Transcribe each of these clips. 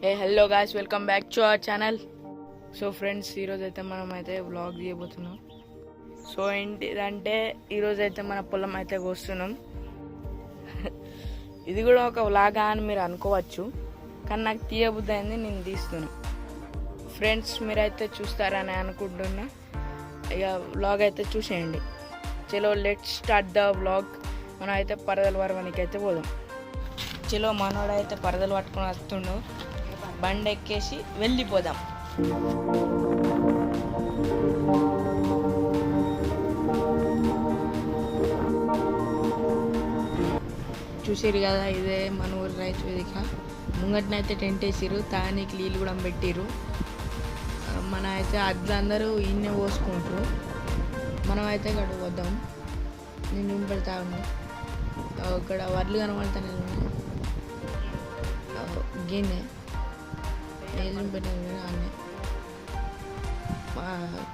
Hello guys, welcome back to our channel. So friends, ఈరోజు అయితే మనం అయితే వ్లాగ్ తీయబోతున్నాం. సో ఏంటిదంటే ఈరోజు అయితే మన పొలం అయితే కోస్తున్నాం. ఇది కూడా ఒక వ్లాగా అని మీరు అనుకోవచ్చు, కానీ నాకు తీయబుద్ధి అయింది, నేను తీస్తున్నాను. ఫ్రెండ్స్, మీరైతే చూస్తారని అనుకుంటున్నా. ఇక వ్లాగ్ అయితే చూసేయండి. చలో లెట్ స్టార్ట్ ద వ్లాగ్. మనం అయితే పరదల వరవనికి అయితే పోదాం. చలో మనోడైతే పరదలు పట్టుకొని వస్తుండు, బండి ఎక్కేసి వెళ్ళిపోదాం. చూసిరు కదా, ఇదే మన ఊరు రైతు వేదిక. ముంగటినైతే టెంట్ వేసిరు, తానికి నీళ్ళు కూడా పెట్టిరు. మన అయితే అడ్లందరూ ఇన్నే పోసుకుంటారు. మనం అయితే ఇక్కడ వద్దాం. నేను నింపెడతా ఉన్నా. ఇక్కడ వడ్లు కనబడతానే గిన్నె నీళ్ళు పెట్టాను కానీ అన్నీ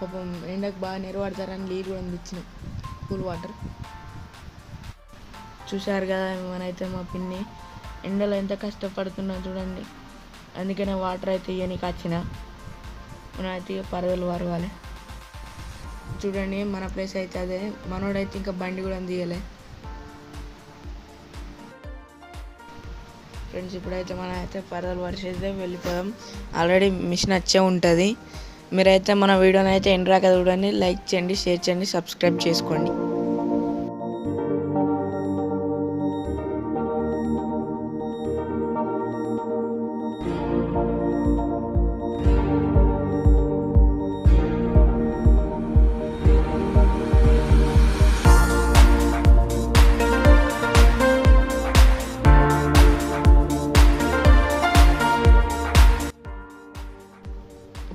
పాపం ఎండకు బాగా నెరవడతారని నీళ్ళు కూడా తెచ్చినాం, కూల్ వాటర్. చూశారు కదా, మనైతే మా పిన్ని ఎండలో ఎంత కష్టపడుతున్నా చూడండి. అందుకనే వాటర్ అయితే ఇవ్వనికి వచ్చిన. మనం అయితే పరదలు వరవాలి. చూడండి, మన ప్లేస్ అయితే అదే. మనోడైతే ఇంకా బండి కూడా తీయలే. ఫ్రెండ్స్, ఇప్పుడైతే మనం అయితే పరదలు వరిసేస్తే వెళ్ళిపోదాం. ఆల్రెడీ మిషన్ వచ్చే ఉంటుంది. మీరైతే మన వీడియోని అయితే ఎండ్ రాక చూడండి. లైక్ చేయండి, షేర్ చేయండి, సబ్స్క్రైబ్ చేసుకోండి.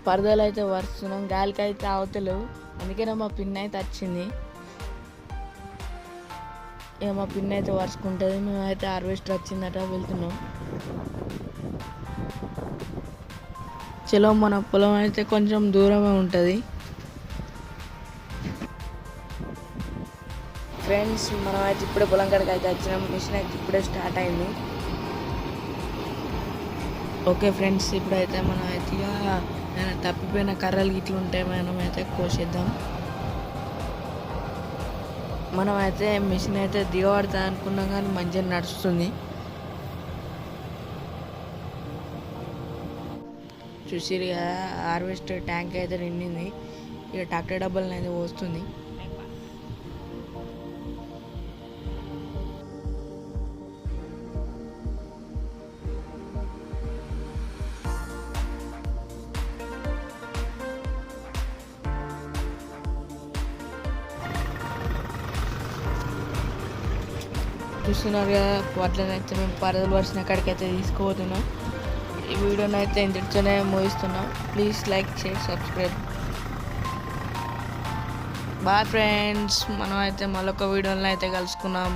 పరదలు అయితే వరుస్తున్నాం, గాలికి అయితే అవతలేవు. అందుకనే మా పిన్ అయితే వచ్చింది. ఇక మా పిన్ అయితే వరుసుకుంటుంది. మేమైతే హార్వెస్టర్ వచ్చిందట, వెళ్తున్నాం. చలో, మన పొలం అయితే కొంచెం దూరమే ఉంటుంది. ఫ్రెండ్స్, మనం అయితే ఇప్పుడే పొలం కాడికి అయితే వచ్చినాం. మిషన్ అయితే ఇప్పుడే స్టార్ట్ అయింది. ఓకే ఫ్రెండ్స్, ఇప్పుడైతే మనం అయితే ఇక తప్పిపోయిన కర్రలు ఇట్లా ఉంటే మనం అయితే కోసేద్దాం. మనం అయితే మిషన్ అయితే దిగబడతా అనుకున్నాం, కానీ మంచిగా నడుస్తుంది. చూసిరు కదా, హార్వెస్టర్ ట్యాంక్ అయితే నిండింది. ఇక ట్రాక్టర్ డబ్బాలను అయితే పోస్తుంది. చూస్తున్నారు కదా, వాటినైతే మేము పరదలు వరిసిన కాడికి అయితే తీసుకుపోతున్నాం. ఈ వీడియోని అయితే ఇంతటితోనే ముగిస్తున్నాం. Please like, share, subscribe. Bye friends, మనం అయితే మరొక వీడియోలో అయితే కలుసుకున్నాం.